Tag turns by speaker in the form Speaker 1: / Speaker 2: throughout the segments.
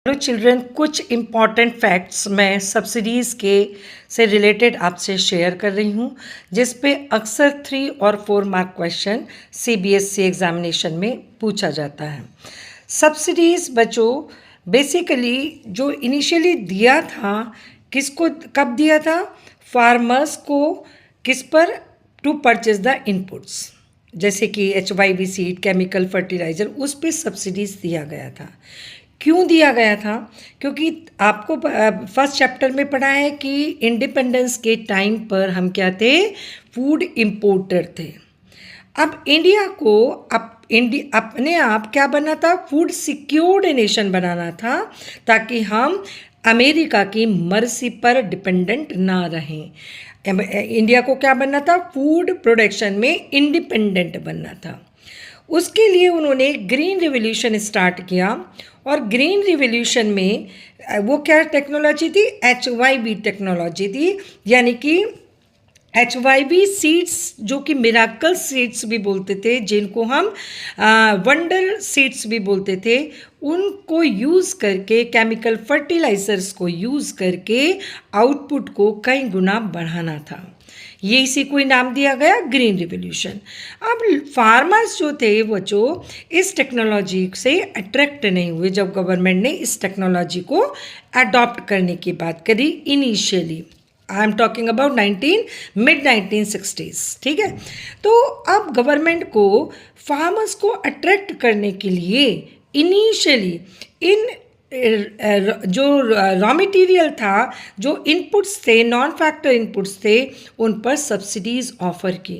Speaker 1: Hello children, कुछ important facts मैं subsidies के से रिलेटेड आपसे शेयर कर रही हूँ, जिस पे अक्सर 3 और 4 मार्क क्वेश्चन सीबीएसई एग्जामिनेशन में पूछा जाता है। सब्सिडीज़ बच्चों बेसिकली जो इनिशियली दिया था, किसको कब दिया था? फार्मर्स को। किस पर? टू परचेज द इनपुट्स, जैसे कि HYV सीड, केमिकल फर्टिलाइज़र, उस पे सब्सिडीज़ दिया गया था। क्यों दिया गया था? क्योंकि आपको फर्स्ट चैप्टर में पढ़ा है कि इंडिपेंडेंस के टाइम पर हम क्या थे? फूड इम्पोर्टर थे। अब इंडिया को अपने आप क्या बनना था? फूड सिक्योर्ड नेशन बनाना था, ताकि हम अमेरिका की मर्जी पर डिपेंडेंट ना रहें। इंडिया को क्या बनना था? फूड प्रोडक्शन में इंडिपेंडेंट बनना था। उसके लिए उन्होंने ग्रीन रिवॉल्यूशन स्टार्ट किया, और ग्रीन रिवॉल्यूशन में वो क्या टेक्नोलॉजी थी? HYV टेक्नोलॉजी थी, यानी कि HYV सीड्स, जो कि मिराकल सीड्स भी बोलते थे, जिनको हम वंडर सीड्स भी बोलते थे, उनको यूज़ करके, केमिकल फर्टिलाइजर्स को यूज़ करके आउटपुट को कई गुना बढ़ाना था। ये इसी को ही नाम दिया गया ग्रीन रिवॉल्यूशन। अब फार्मर्स जो थे वो जो इस टेक्नोलॉजी से अट्रैक्ट नहीं हुए जब गवर्नमेंट ने इस टेक्नोलॉजी को अडॉप्ट करने की बात करी initially. I am talking about mid 1960s, ठीक है। तो अब गवर्नमेंट को फार्मर्स को अट्रैक्ट करने के लिए इनिशियली इन जो रॉ मटेरियल था, जो इनपुट्स थे, नॉन फैक्टर इनपुट्स थे, उन पर सब्सिडीज़ ऑफर की।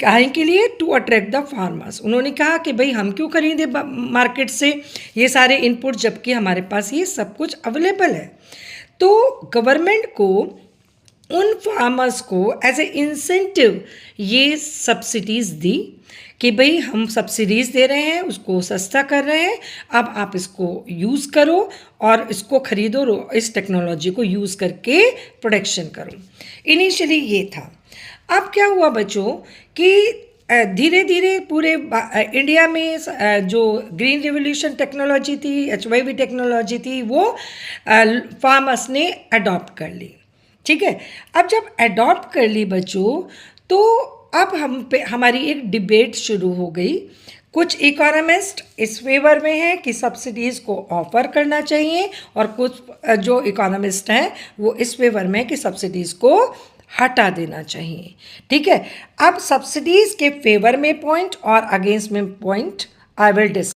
Speaker 1: काहे के लिए? To attract the farmers. उन्होंने कहा कि भाई हम क्यों खरीदें मार्केट से ये सारे इनपुट, जबकि हमारे पास ये सब कुछ अवेलेबल है। तो गवर्नमेंट को उन फार्मर्स को एज ए इंसेंटिव ये सब्सिडीज़ दी कि भाई हम सब्सिडीज़ दे रहे हैं, उसको सस्ता कर रहे हैं, अब आप इसको यूज़ करो और इसको खरीदो, इस टेक्नोलॉजी को यूज़ करके प्रोडक्शन करो। इनिशियली ये था। अब क्या हुआ बच्चों कि धीरे धीरे पूरे इंडिया में जो ग्रीन रिवॉल्यूशन टेक्नोलॉजी थी, HYV टेक्नोलॉजी थी, वो फार्मर्स ने अडॉप्ट कर ली। ठीक है। अब जब अडॉप्ट कर ली बच्चों, तो अब हमारी एक डिबेट शुरू हो गई। कुछ इकोनॉमिस्ट इस फेवर में हैं कि सब्सिडीज़ को ऑफर करना चाहिए, और कुछ जो इकोनॉमिस्ट हैं वो इस फेवर में कि सब्सिडीज़ को हटा देना चाहिए। ठीक है। अब सब्सिडीज़ के फेवर में पॉइंट और अगेंस्ट में पॉइंट आई विल डिस्कस।